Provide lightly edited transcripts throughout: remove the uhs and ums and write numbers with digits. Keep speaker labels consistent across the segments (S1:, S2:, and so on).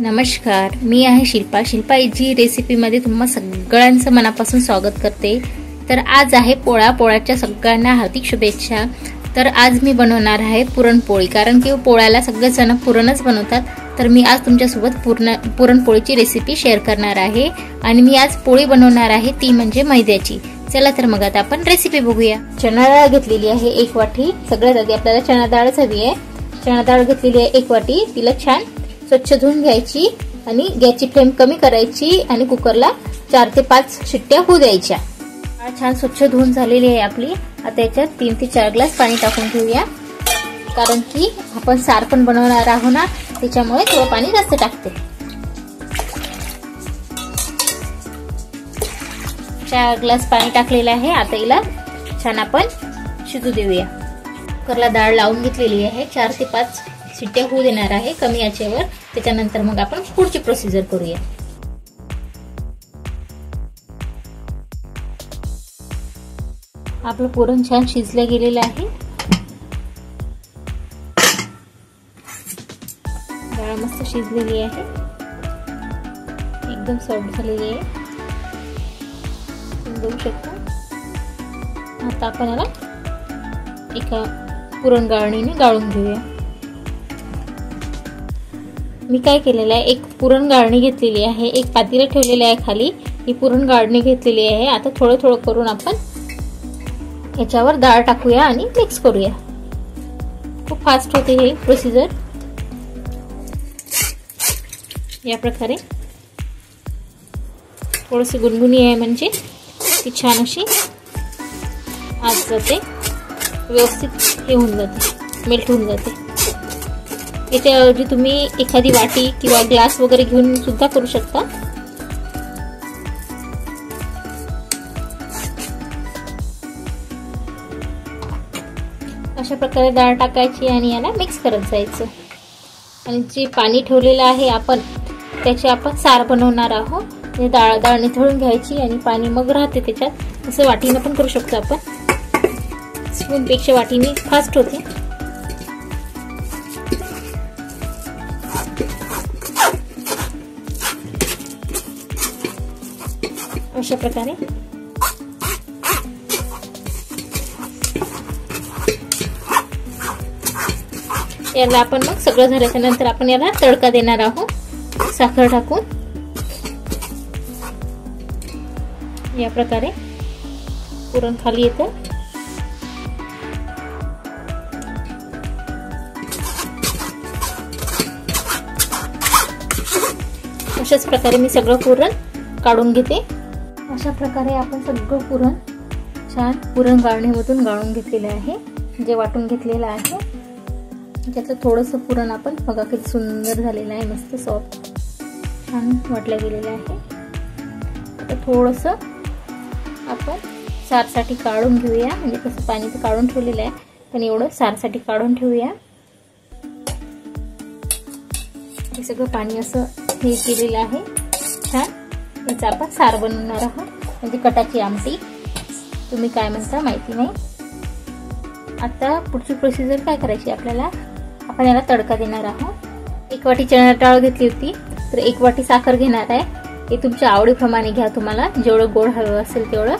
S1: नमस्कार, मी आहे शिल्पा इजी रेसिपीमध्ये तुम्हा सगळ्यांचं मनापासून स्वागत करते। तर आज आहे पोळ्याच्या सगळ्यांना हार्दिक शुभेच्छा। तर आज मी बनवणार आहे पुरणपोळी, कारण की पोळ्याला सगळेजण पुरणच बनवतात। तर मी आज तुमच्यासोबत पुरणपोळीची रेसिपी शेअर करणार आहे आणि मी आज पोळी बनवणार आहे, ती म्हणजे मैद्याची। चला तर मग आता आपण रेसिपी बघूया। चणा डाळ घेतलेली आहे 1 वाटी। सगळ्यात आधी आपल्याला चणा डाळच हवी आहे। चणा डाळ घेतलेली आहे 1 वाटी। तिला छान स्वच्छ धुवून घ्यायची आणि गॅसची फ्लेम कमी करायची आणि कुकरला 4 ते 5 शिट्ट्या होऊ द्यायच्या। छान स्वच्छ धुवून झालेली आहे आपली। आता याच्यात 3 ते 4 ग्लास पाणी टाकून ठेवूया, कारण की आपण सार पण बनवणार आहोत ना, त्याच्यामुळे थोडं पाणी जास्त टाकते। 4 ग्लास पाणी टाकलेलं आहे। आता हिला छान आपण शिजू देऊया। कुकरला डाळ लावून घेतलेली आहे। 4 ते 5 शिट्ट्या होऊ देणार आहे कमी आचेवर। त्याच्यानंतर मग आपण पुढची प्रोसिजर करूया। आपलं पुरण छान शिजलं गेलेलं आहे। डाळ मस्त शिजलेली आहे, एकदम सॉफ्ट झालेली आहे, तुम्ही बघू शकता। आता आपण याला एका पुरण गाळणीने गाळून घेऊया। मी काय केलेलं आहे, एक पुरण गाळणी घेतलेली आहे, एक पातेलं ठेवलेले आहे खाली, ही पुरण गाळणी घेतलेली आहे। आता थोडं थोडं करून आपण याच्यावर डाळ टाकूया आणि मिक्स करूया। खूप फास्ट होते हे प्रोसिजर। या प्रकारे थोडीशी गुनगुनी आहे, म्हणजे ती छान अशी आत जाते, व्यवस्थित हे होऊन जाते, मेल्ट होऊन जाते। याच्याऐवजी तुम्ही एखादी वाटी किंवा ग्लास वगैरे घेऊन सुद्धा करू शकता। अशा प्रकारे डाळ टाकायची आणि याला मिक्स करत जायचं। आणि जे पाणी ठेवलेलं आहे आपण, त्याचे आपण सार बनवणार आहोत। डाळ निथळून घ्यायची आणि पाणी मग राहते त्याच्यात। असं वाटीने पण करू शकतो आपण, स्पून पेक्षा वाटीने फास्ट होते। अशा प्रकारे याला आपण मग सगळं झाल्याच्या नंतर आपण याला तडका देणार आहोत साखर टाकून। या प्रकारे पुरण खाली येतं। अशाच प्रकारे मी सगळं पुरण काढून घेते। अशा प्रकारे आपण सगळं पुरण छान पुरण गाळणीमधून गाळून घेतलेलं आहे, जे वाटून घेतलेलं आहे। त्याचं थोडंसं पुरण आपण बघा किती सुंदर झालेलं आहे, मस्त सॉफ्ट छान वाटलं गेलेलं आहे। आता थोडंसं आपण सारसाठी काढून घेऊया, म्हणजे कसं पाणी तर काढून ठेवलेलं आहे, पण एवढं सारसाठी काढून ठेवूया। हे सगळं पाणी असं हे केलेलं आहे छान। याचा आपण सार बनवणार आहोत, म्हणजे कटाची आमटी, तुम्ही काय म्हणता माहिती नाही। आता पुढची प्रोसिजर काय करायची आपल्याला, आपण याला तडका देणार आहोत। 1 वाटी चणा डाळ घेतली होती, तर 1 वाटी साखर घेणार आहे। हे तुमच्या आवडीप्रमाणे घ्या, तुम्हाला जेवढं गोड हवं असेल तेवढं।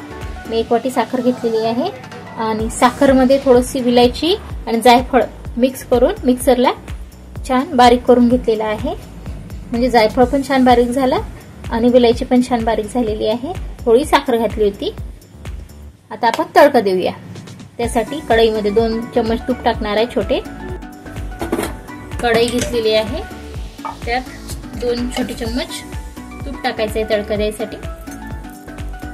S1: मी 1 वाटी साखर घेतलेली आहे आणि साखरमध्ये थोडीशी विलायची आणि जायफळ मिक्स करून मिक्सरला छान बारीक करून घेतलेला आहे, म्हणजे जायफळ पण छान बारीक झाला आणि विलायची पण छान बारीक झालेली आहे। थोडी साखर घातली होती। आता आपण तडका देऊया। त्यासाठी कढईमध्ये 2 चम्मच तूप टाकणार आहे, छोटे। कढई घेतलेली आहे, त्यात 2 छोटे चम्मच तूप टाकायचं आहे तडका द्यायसाठी।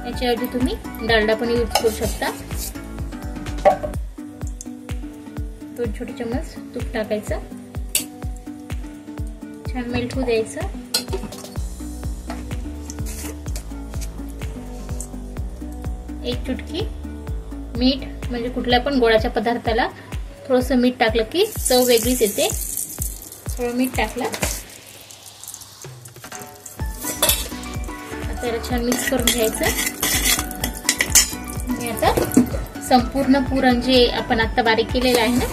S1: याच्याऐवजी तुम्ही डालडा पण यूज करू शकता। 2 छोटे चम्मच तूप टाकायचं, छान मेल्ट होऊ द्यायचं। एक चुटकी मीठ, म्हणजे कुठल्या पण गोडाच्या पदार्थाला थोडंसं मीठ टाकलं की चव वेगळीच येते। थोडं मीठ टाकलं, आता याला छान मिक्स करून घ्यायचं। आणि आता संपूर्ण पुरण जे आपण आता बारीक केलेलं आहे ना,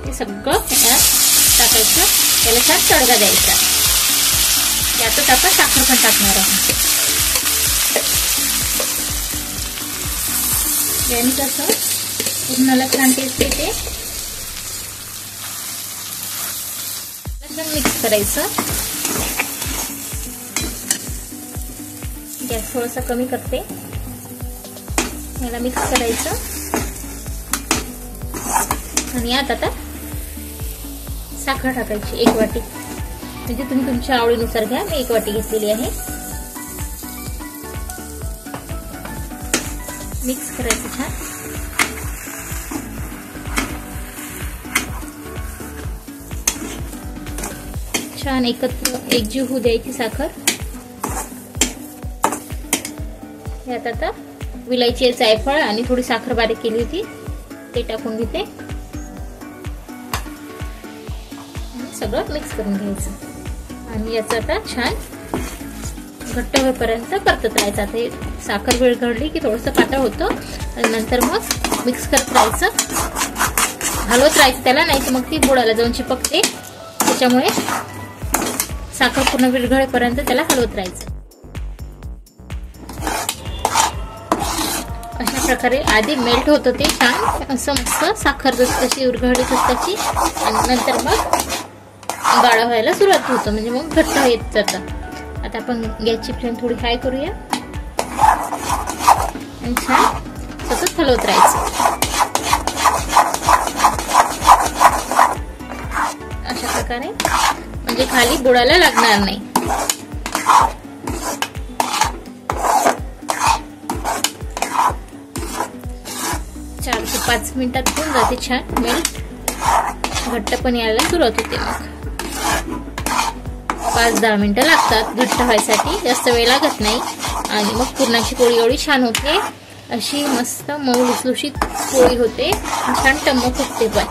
S1: ते सगळं टाकायचं, त्याला छान तडका द्यायचा। यातच आपण साखर पण टाकणार आहोत. याने कसं पूर्णाला छान टेस्ट येते. मिक्स करायचं. गॅस थोडासा कमी करते. याला मिक्स करायचं आणि यात आता साखर टाकायची 1 वाटी. म्हणजे तुम्ही तुमच्या आवडीनुसार घ्या. मी 1 वाटी घेतलेली आहे. मिक्स करायचं छान. छान एकत्र एकजीव होऊ द्यायची साखर. यात आता विलायची, जायफळ आणि थोडी साखर बारीक केली होती ते टाकून घेते आणि सगळं मिक्स करून घ्यायचं. आणि याचं आता छान घट्ट होईपर्यंत परतत राहायचं. आता हे साखर विरघळली की थोडंसं पातळ होतं आणि नंतर मग मिक्स करत राहायचं, हलवत राहायचं त्याला, नाही तर मग ती बुडाला जाऊन चिपकते. त्याच्यामुळे साखर पूर्ण विरघळेपर्यंत त्याला हलवत राहायचं. अशा प्रकारे आधी मेल्ट होतं ते छान असं मस्त साखर जशी विरघळली तशी, आणि नंतर मग गाढा व्हायला सुरुवात होतं, म्हणजे मग घट्ट येत जातं. आता आपण गॅसची फ्लेम थोडी हाय करूया आणि छान सतत हलवत राहायचं. अशा प्रकारे म्हणजे खाली बुडाला लागणार नाही. 4 ते 5 मिनिटात होऊन जाते छान मेल्ट. घट्ट पण यायला सुरुवात होते. मग 5-10 मिनिटं लागतात घट्ट व्हायसाठी, जास्त वेळ लागत नाही. आणि मग पुरणाची पोळी एवढी छान होते, अशी मस्त मऊ लुसलुशीत पोळी होते, छान टम्म फुगते पण.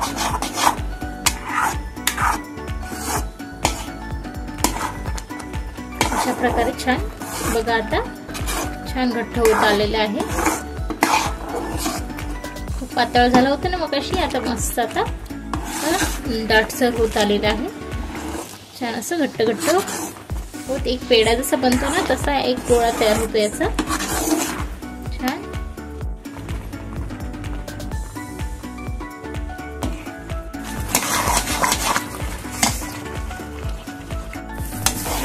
S1: अशा प्रकारे छान बघा आता छान घट्ट होत आलेलं आहे. खूप पातळ झालं होतं ना मग अशी, आता मस्त आता दाटसर होत आलेलं आहे. छान असं घट्ट घट्ट होत एक पेढा जसा बनतो ना तसा एक गोळा तयार होतो याचा. छान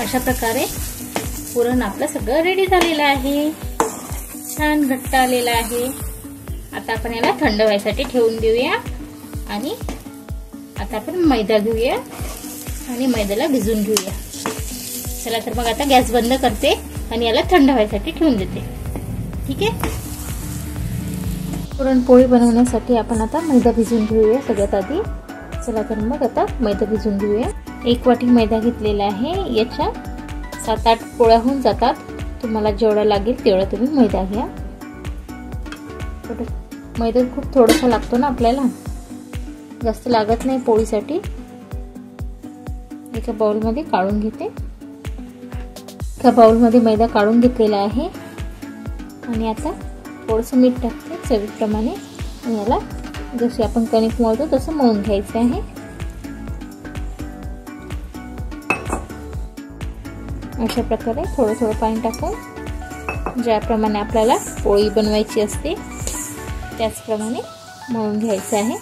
S1: अशा प्रकारे पुरण आपलं सगळं रेडी झालेलं आहे. छान घट्ट आलेलं आहे. आता आपण याला थंड व्हायसाठी ठेवून देऊया. आणि आता आपण मैदा घेऊया आणि मैद्याला भिजून घेऊया. चला तर मग आता गॅस बंद करते आणि याला थंड व्हायसाठी ठेवून देते. ठीक आहे. पुरणपोळी बनवण्यासाठी आपण आता मैदा भिजून घेऊया सगळ्यात आधी. चला तर मग आता मैदा भिजून घेऊया. 1 वाटी मैदा घेतलेला आहे. याच्या 7-8 पोळ्या होऊन जातात. तुम्हाला जेवढा लागेल तेवढा तुम्ही मैदा घ्या. मैदा खूप थोडासा लागतो ना आपल्याला, जास्त लागत नाही पोळीसाठी. एका बाउलमध्ये काढून घेते. एका बाउलमध्ये मैदा काढून घेतलेला आहे. आणि आता थोडंसं मीठ टाकते चवीप्रमाणे. आणि याला जसे आपण कणिक मळतो तसं मळून घ्यायचं आहे. अशा प्रकारे थोडं थोडं पाणी टाकून ज्याप्रमाणे आपल्याला पोळी बनवायची असते त्याचप्रमाणे मळून घ्यायचं आहे.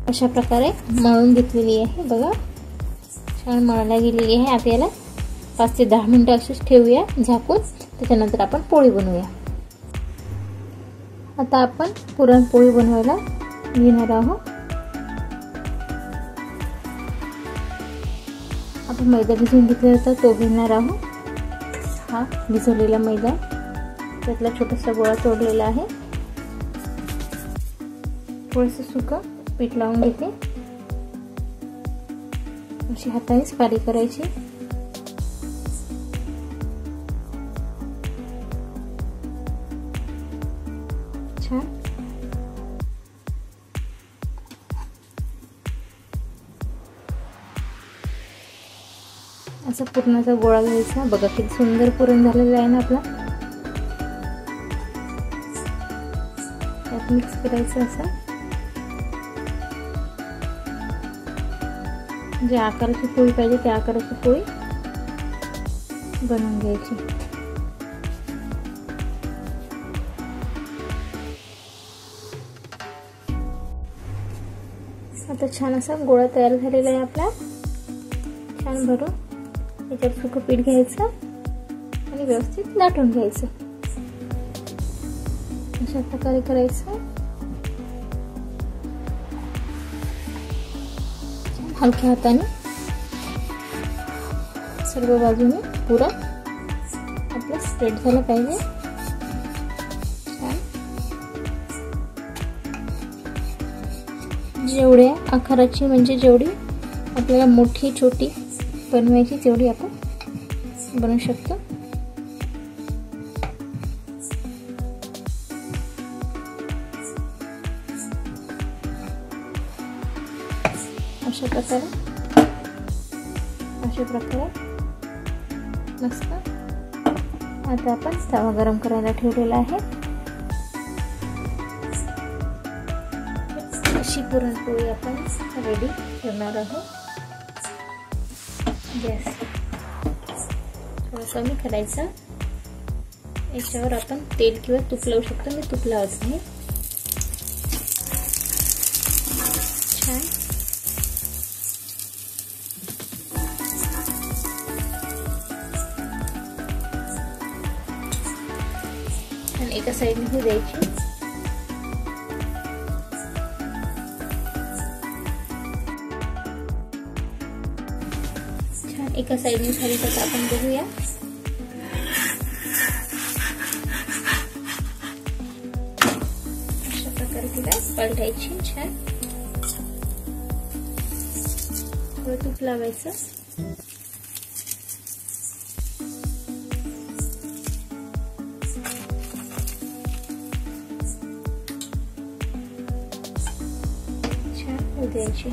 S1: अशा प्रकारे मळून घेतलेली आहे बघा. छान मळल्या गेलेली आहे. आता याला 5 ते 10 मिनिटं अशीच ठेवूया झाकून. त्याच्यानंतर आपण पोळी बनवूया. आता आपण पुरणपोळी बनवायला घेणार आहोत. आपण मैदा भिजवून घेतला होता तो घेणार आहोत. हा भिजवलेला मैदा, त्यातला छोटासा गोळा तोडलेला आहे. थोडंसं सुकं पीठ लावून घेते. अशी हातानेच बारीक करायची. छान असा पुरणाचा गोळा घ्यायचा. बघा किती सुंदर पुरण झालेलं आहे ना आपला. त्यात मिक्स करायचं असं. ज्या आकाराची पोळी पाहिजे त्या आकाराची पोळी बनवून घ्यायची। आता छान असा गोळा तयार झालेला आहे आपला। छान भरून याच्यात सुकं पीठ घ्यायचं आणि व्यवस्थित लाटून घ्यायचं। अशा प्रकारे करायचं। हलक्या हाताने सर्व बाजूने पुरण आपलं स्प्रेड झालं पाहिजे। जेवढ्या आकाराची म्हणजे जेवढी आपल्याला मोठी छोटी बनवायची तेवढी आपण बनवू शकतो। अशा प्रकारे मस्त। आता आपण तवा गरम करायला ठेवलेला आहे। अशी पुरणपोळी आपण रेडी करणार आहोत। गॅस थोडासा कमी करायचा। याच्यावर आपण तेल किंवा तूप लावू शकतो। मी तूप लावत आहे। छान आणि एका साइडने ही द्यायची। छान एका साइडने झाली तर आपण बघूया। अशा प्रकारे तिला पलटायची। छान थोडं तूप लावायचं। द्यायची।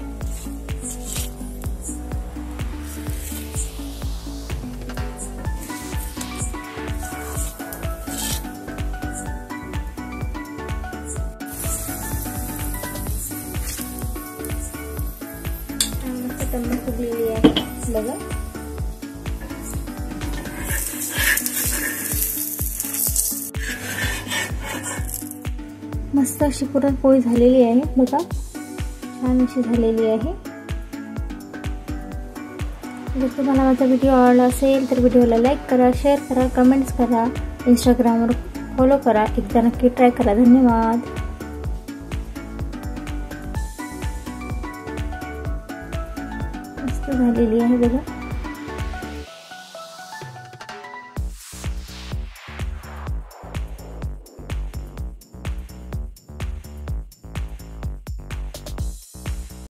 S1: मस्त टम्म फुगलेली आहे बघा। मस्त अशी पुरणपोळी झालेली आहे बघा। छान अशी झालेली आहे। जर तुम्हाला माझा व्हिडिओ आवडला असेल तर व्हिडिओला लाईक करा, शेअर करा, कमेंट्स करा, इंस्टाग्रामवर फॉलो करा। एकदा नक्की ट्राय करा। धन्यवाद। मस्त झालेली आहे बघा।